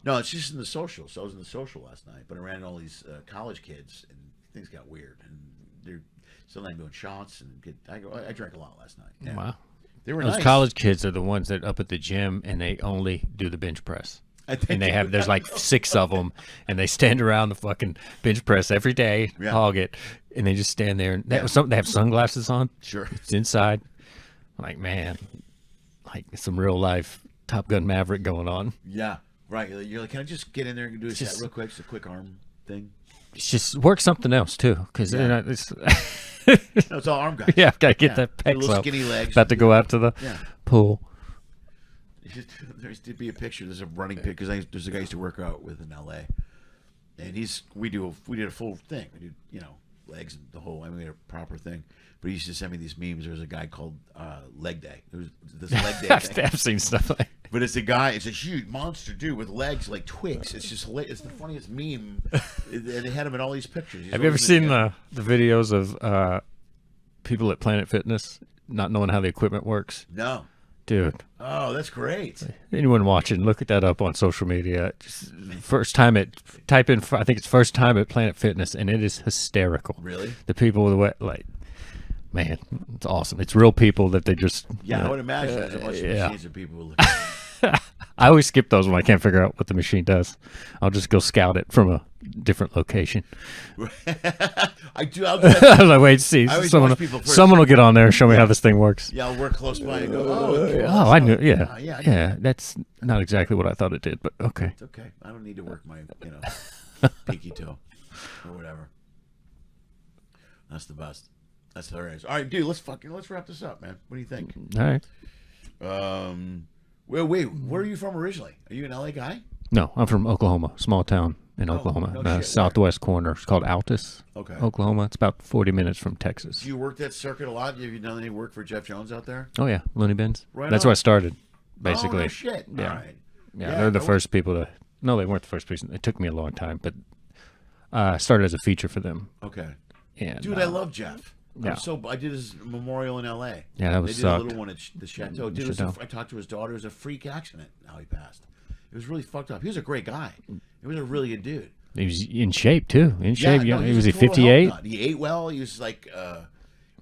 no, it's just in the social. So I was in the social last night, but I ran into all these college kids, and things got weird, and they're still not doing shots, and I drank a lot last night. Yeah. Wow. They were Those nice. college kids are the ones that up at the gym and they only do the bench press. And there's like 6 of them, and they stand around the fucking bench press every day, hog it, and they just stand there. And that was something. They have sunglasses on. Sure, it's inside. I'm like, man, like some real life Top Gun Maverick going on. Yeah, right. You're like, can I just get in there and do a set real quick? It's a quick arm thing. It's just work something else too, because it's. No, it's all arm guys. Yeah, I've got to get that pecs up. Skinny legs. About to go out to the pool. There used to be a picture. There's a running pic because there's a guy I used to work out with in L.A. And we did a full thing. We did legs and the whole. We did a proper thing. But he used to send me these memes. There was a guy called Leg Day. There was this Leg Day thing. I've seen stuff like. But it's a guy. It's a huge monster dude with legs like twigs. It's just it's the funniest meme. They had him in all these pictures. Have you ever seen the videos of people at Planet Fitness not knowing how the equipment works? No. Dude. Oh, that's great. Anyone watching, look at that up on social media. First time type in, I think it's first time at Planet Fitness, and it is hysterical. Really? The people with man, it's awesome. It's real people that they just. Yeah, I would imagine there's a bunch of machines of people who look at I always skip those when I can't figure out what the machine does. I'll just go scout it from a different location. I do. I was like, wait, see, someone will get on there and show me how this thing works. Yeah, I'll work close by and go, I knew. Yeah. That's not exactly what I thought it did, but okay. It's okay. I don't need to work my, pinky toe or whatever. That's the best. That's hilarious. All right, dude, let's wrap this up, man. What do you think? All right. Wait, where are you from originally? Are you an LA guy? No, I'm from Oklahoma, small town in Oklahoma, southwest corner. It's called Altus, Oklahoma. It's about 40 minutes from Texas. Do you work that circuit a lot? Have you done any work for Jeff Jones out there? Oh, yeah, Looney Bins. That's where I started, basically. Oh, no shit. Yeah. All right. Yeah, they're the first people to... No, they weren't the first person. It took me a long time, but I started as a feature for them. Okay. And, dude, I love Jeff. Yeah. I did his memorial in L.A. Yeah, that was They did a little one at the Chateau. Dude, I talked to his daughter. It was a freak accident how he passed. It was really fucked up. He was a great guy. He was a really good dude. He was in shape, too. In shape. No, was he 58? He ate well. He was like...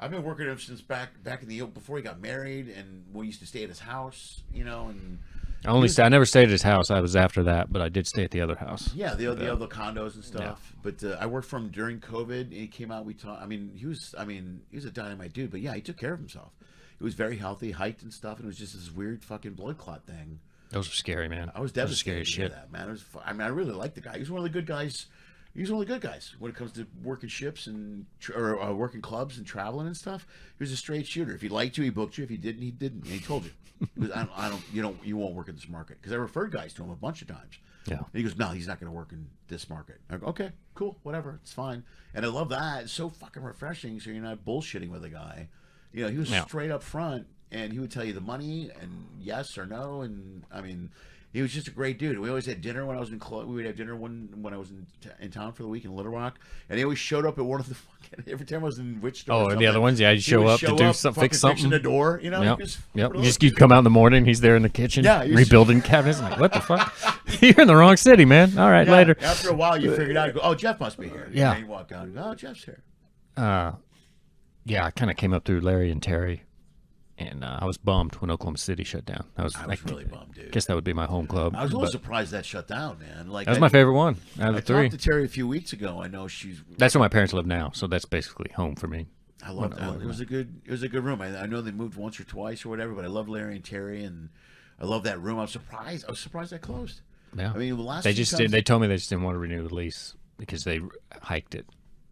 I've been working with him since back in before he got married, and we used to stay at his house, and... I never stayed at his house. I was after that, but I did stay at the other house. Yeah, the other condos and stuff. Yeah. But I worked for him during COVID. And he came out. We talked. He was a dynamite dude. But yeah, he took care of himself. He was very healthy, hiked and stuff, and it was just this weird fucking blood clot thing. Those were scary, man. I was devastated to hear that, man. I really liked the guy. He was one of the good guys. He was one of the good guys when it comes to working ships or working clubs and traveling and stuff. He was a straight shooter. If he liked you, he booked you. If he didn't, he didn't. And he told you, you won't work in this market. Because I referred guys to him a bunch of times. Yeah. And he goes, no, he's not going to work in this market. I go, okay, cool, whatever, it's fine. And I love that. It's so fucking refreshing. So you're not bullshitting with a guy. He was straight up front, and he would tell you the money and yes or no. And he was just a great dude. We always had dinner when I was in we would have dinner when I was in town for the week in Little Rock, and he always showed up at one of the every time I was in Wichita. Oh, and the other ones, yeah, he'd show up to do something, fix something. Fixing the door, Yep. You'd come out in the morning. He's there in the kitchen, rebuilding cabinets. I'm like, what the fuck? You're in the wrong city, man. All right, later. After a while, you figured out. Oh, Jeff must be here. Yeah. And you walk out. And go, oh, Jeff's here. Yeah, I kind of came up through Larry and Terry, and I was bummed when Oklahoma City shut down. I was really bummed, dude. Guess that would be my home club. I was a little surprised that shut down, man. Like that was my favorite one out of the three. I talked to Terry a few weeks ago. I know she's. That's where my parents live now, so that's basically home for me. I loved that. It was a good room. I know they moved once or twice or whatever, but I loved Larry and Terry, and I love that room. I was surprised that closed. Yeah, I mean, the last they just did. They told me they just didn't want to renew the lease because they hiked it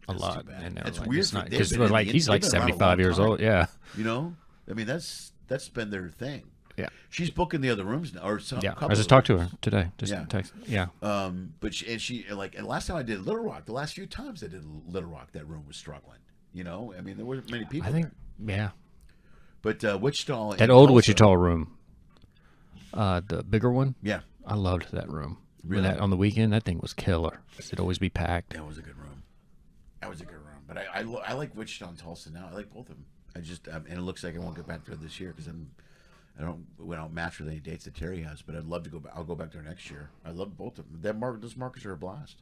a lot, and they were like, weird it's not because like he's like 75 years old. Yeah, you know, I mean that's been their thing. Yeah, she's booking the other rooms now, or some. Yeah, I just talked to her today. Just text. Yeah. But she and last time I did Little Rock, the last few times I did Little Rock, that room was struggling. You know, I mean there weren't many people. I think. There. Yeah. But Wichita. That old Wichita room, the bigger one. Yeah. I loved that room. Really? That on the weekend, that thing was killer. It'd always be packed. That was a good room. But I like Wichita and Tulsa now. I like both of them. And it looks like I won't get back there this year because I don't match with any dates that Terry has. But I'd love to go back. I'll go back there next year. I love both of them. Those markets are a blast.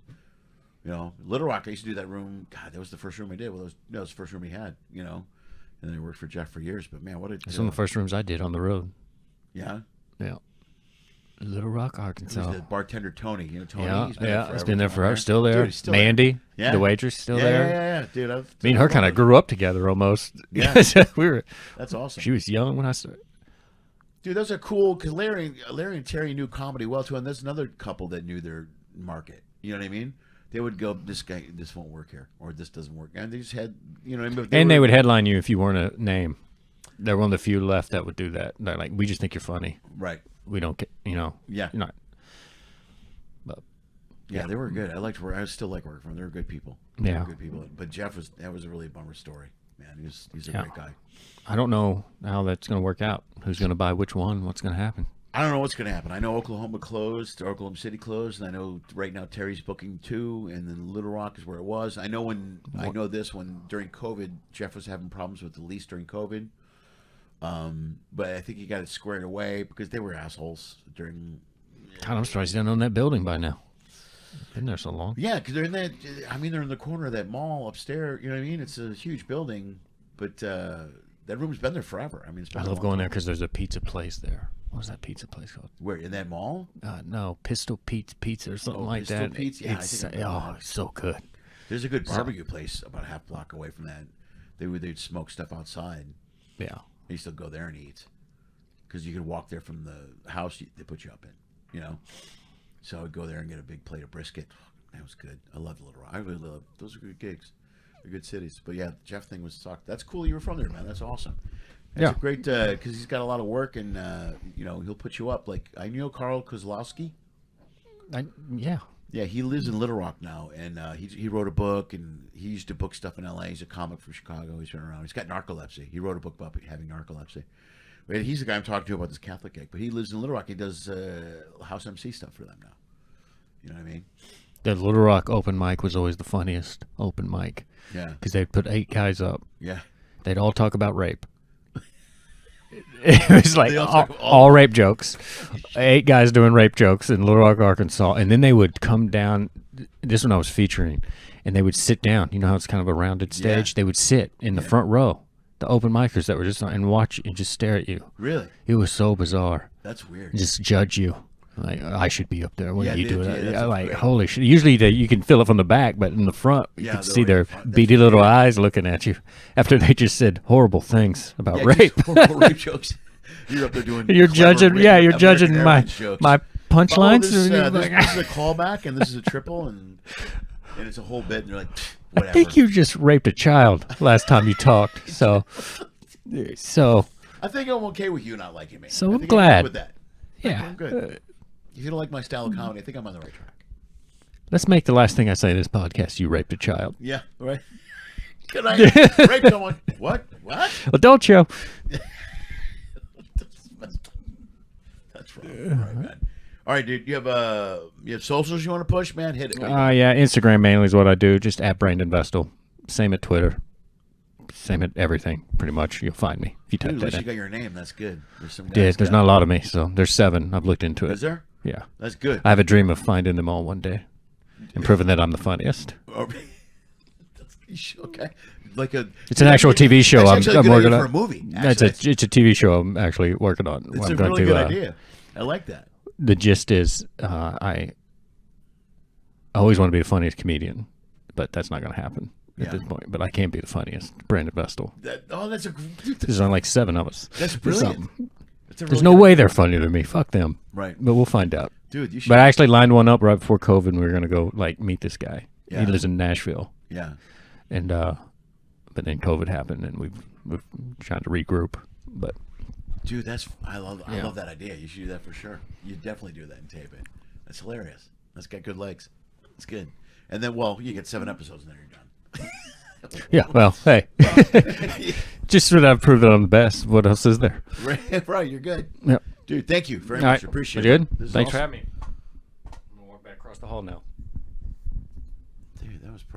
You know, Little Rock. I used to do that room. God, that was the first room I did. Well, that was the first room he had. You know, and then I worked for Jeff for years. But man, what a It's one of the first rooms I did on the road. Yeah. Yeah. Little Rock, Arkansas. It was the bartender Tony. You know Tony. He's been there forever. Still there. Dude, still Mandy, there. the waitress, still there. Yeah, dude. Me and her kind of grew up together almost. Yeah, that's awesome. She was young when I started. Dude, those are cool. Cause Larry and Terry knew comedy well too, and there's another couple that knew their market. You know what I mean? They would go, this won't work here, or this doesn't work, and they just had, you know. They would headline you if you weren't a name. There were one of the few left that would do that. They're like, we just think you're funny. Right. We don't get, you know. Yeah. You're not. But yeah, they were good. I still like working for them. They were good people. Yeah. Good people. But that was a really bummer story. Man, he's a great guy. I don't know how that's going to work out. Who's going to buy which one? What's going to happen? I don't know what's going to happen. I know Oklahoma City closed, and I know right now Terry's booking 2, and then Little Rock is where it was. I know when during COVID, Jeff was having problems with the lease during COVID. But I think he got it squared away because they were assholes during. God, I'm surprised he doesn't own that building by now. Been there so long. Yeah, because they're in that. I mean, they're in the corner of that mall upstairs. You know what I mean? It's a huge building, but that room's been there forever. I mean, I love going there because there's a pizza place there. What was that pizza place called? Where, in that mall? No, Pistol Pete's Pizza or something like Pistol that. Pete's? Yeah, it's so good. There's a good barbecue place about a half block away from that. They'd smoke stuff outside. Yeah. I used to go there and eat because you could walk there from the house they put you up in, you know. So I'd go there and get a big plate of brisket. That was good. I loved Little Rock. I really loved those. Are good gigs. They're good cities. But yeah, the Jeff thing was sucked. That's cool. You were from there, man. That's awesome. That's a great because he's got a lot of work and you know, he'll put you up. Like I know Carl Kozlowski. Yeah. Yeah, he lives in Little Rock now, and he wrote a book, and he used to book stuff in L.A. He's a comic from Chicago. He's running around. He's got narcolepsy. He wrote a book about having narcolepsy. But he's the guy I'm talking to about this Catholic gig. But he lives in Little Rock. He does house MC stuff for them now. You know what I mean? The Little Rock open mic was always the funniest open mic. Yeah. Because they'd put 8 guys up. Yeah. They'd all talk about rape. It was like all rape jokes. 8 guys doing rape jokes in Little Rock, Arkansas. And then they would come down. This one I was featuring. And they would sit down. You know how it's kind of a rounded stage? Yeah. They would sit in the front row. The open micers that were just on and watch and just stare at you. Really? It was so bizarre. That's weird. Just judge you. Like, I should be up there. What are you doing? Like, great. Holy shit. Usually you can feel it from the back, but in the front, you can see their beady little eyes looking at you after they just said horrible things about rape. Horrible rape jokes. You're up there doing you're judging my punchlines. This is a callback, and this is a triple, and it's a whole bit, and you're like, whatever. I think you just raped a child last time you talked. So I think I'm okay with you not liking me. So I'm glad. With that. Yeah. I'm good. If you don't like my style of comedy, I think I'm on the right track. Let's make the last thing I say in this podcast, you raped a child. Yeah, right. Good night. Rape someone. What? Adult show. That's wrong. All right, man. All right, dude. You have socials you want to push, man? Hit it. Yeah, Instagram mainly is what I do. Just at Brandon Vestal. Same at Twitter. Same at everything, pretty much. You'll find me if you type that in. At least you got your name. That's good. There's not a lot of me, so there's 7. I've looked into it. Is there? Yeah. That's good. I have a dream of finding them all one day and proving that I'm the funniest. That's Okay. Like it's an actual TV show. That's I'm actually a good working idea on for a movie. It's a TV show I'm actually working on. It's I'm a going really to, good idea. I like that. The gist is I always want to be the funniest comedian, but that's not going to happen at this point. But I can't be the funniest. Brandon Vestal. There's only like 7 of us. That's brilliant. There's no way they're funnier than me. Fuck them. Right. But we'll find out. Dude, you should. But I actually lined one up right before COVID, and we were going to go like meet this guy. Yeah. He lives in Nashville. Yeah. And but then COVID happened, and we've trying to regroup. But dude, I love that idea. You should do that for sure. You definitely do that and tape it. That's hilarious. That's got good legs. It's good. And then, well, you get 7 episodes, and then you're done. Yeah. Well, hey, just so that I've proved that I'm the best. What else is there? Right. You're good. Yep. Dude, thank you very All much. right. Appreciate We're it. good. Thanks for having me. I'm gonna walk back across the hall now.